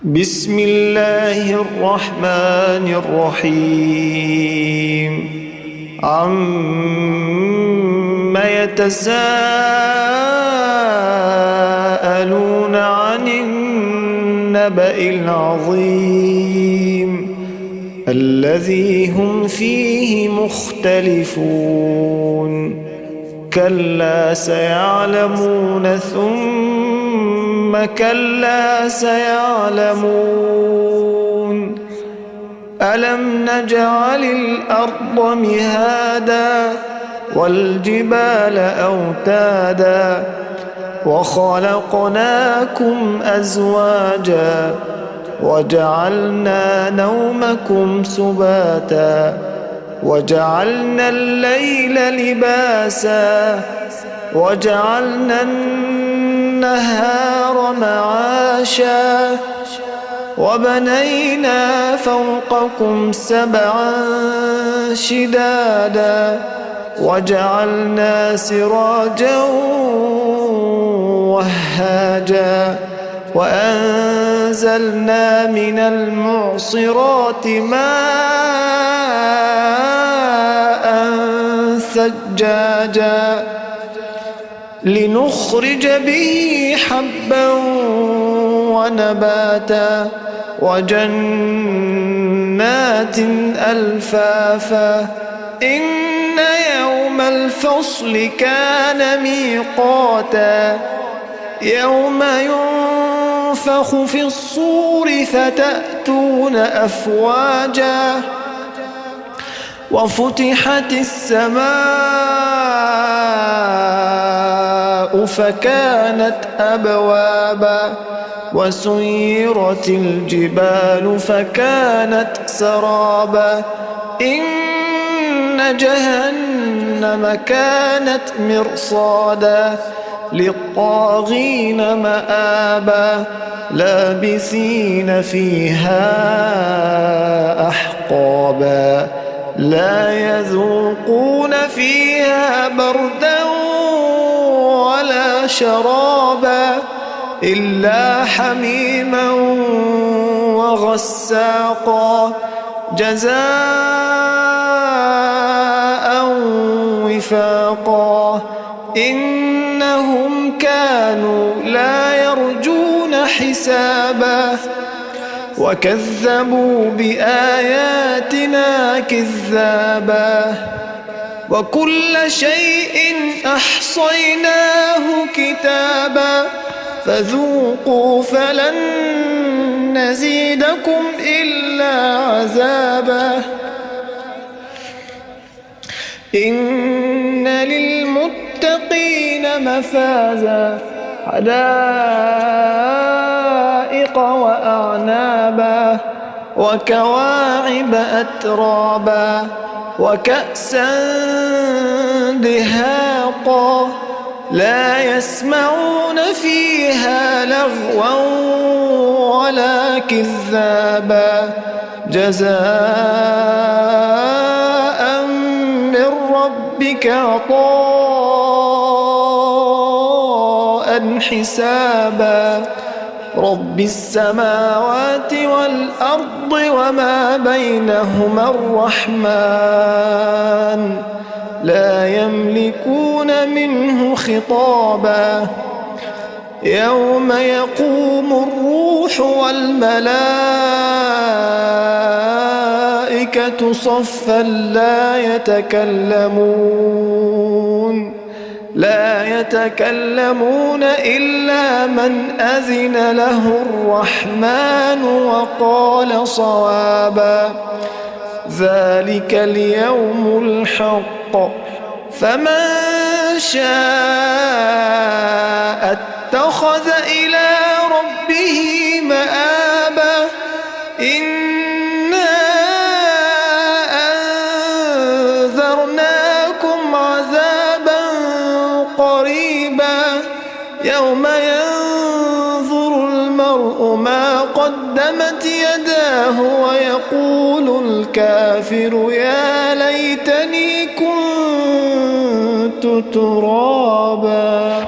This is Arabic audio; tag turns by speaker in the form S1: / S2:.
S1: بسم الله الرحمن الرحيم عم يتساءلون عن النبأ العظيم الذي هم فيه مختلفون كلا سيعلمون ثم كلا سيعلمون ألم نجعل الأرض مهادا والجبال أوتادا وخلقناكم أزواجا وجعلنا نومكم سباتا وجعلنا الليل لباسا وجعلنا النهار معاشا وبنينا فوقكم سبعا شدادا وجعلنا سراجا وهاجا وأنزلنا من المعصرات ماء ثجاجا لنخرج به حبا ونباتا وجنات ألفافا إن يوم الفصل كان ميقاتا يوم ينفخ في الصور فتأتون أفواجا وفتحت السماء فكانت أبوابا وسيرت الجبال فكانت سرابا إن جهنم كانت مرصادا للطاغين مآبا لابثين فيها أحقابا لا يذوقون فيها بردا ولا شرابا إلا حميما وغساقا جزاء وفاقا إنهم كانوا لا يرجون حسابا وكذبوا بآياتنا كذابا وكل شيء أحصيناه كتابا فذوقوا فلن نزيدكم إلا عذابا إن للمتقين مفازا حدائق وأعنابا وكواعب أترابا وكأسا دهاقا لا يسمعون فيها لغوا ولا كذابا جزاء من ربك عطاء حسابا رب السماوات والأرض وما بينهما الرحمن لا يملكون منه خطابا يوم يقوم الروح والملائكة صفا لا يتكلمون إلا من أذن له الرحمن وقال صوابا ذلك اليوم الحق فمن شاء اتخذ إلى ربه مآبا إنا أنذرناكم عذابا قريبا يوم ينظر المرء ما قدمت يداه ويقول الكافر يا ليتني كنت ترابا.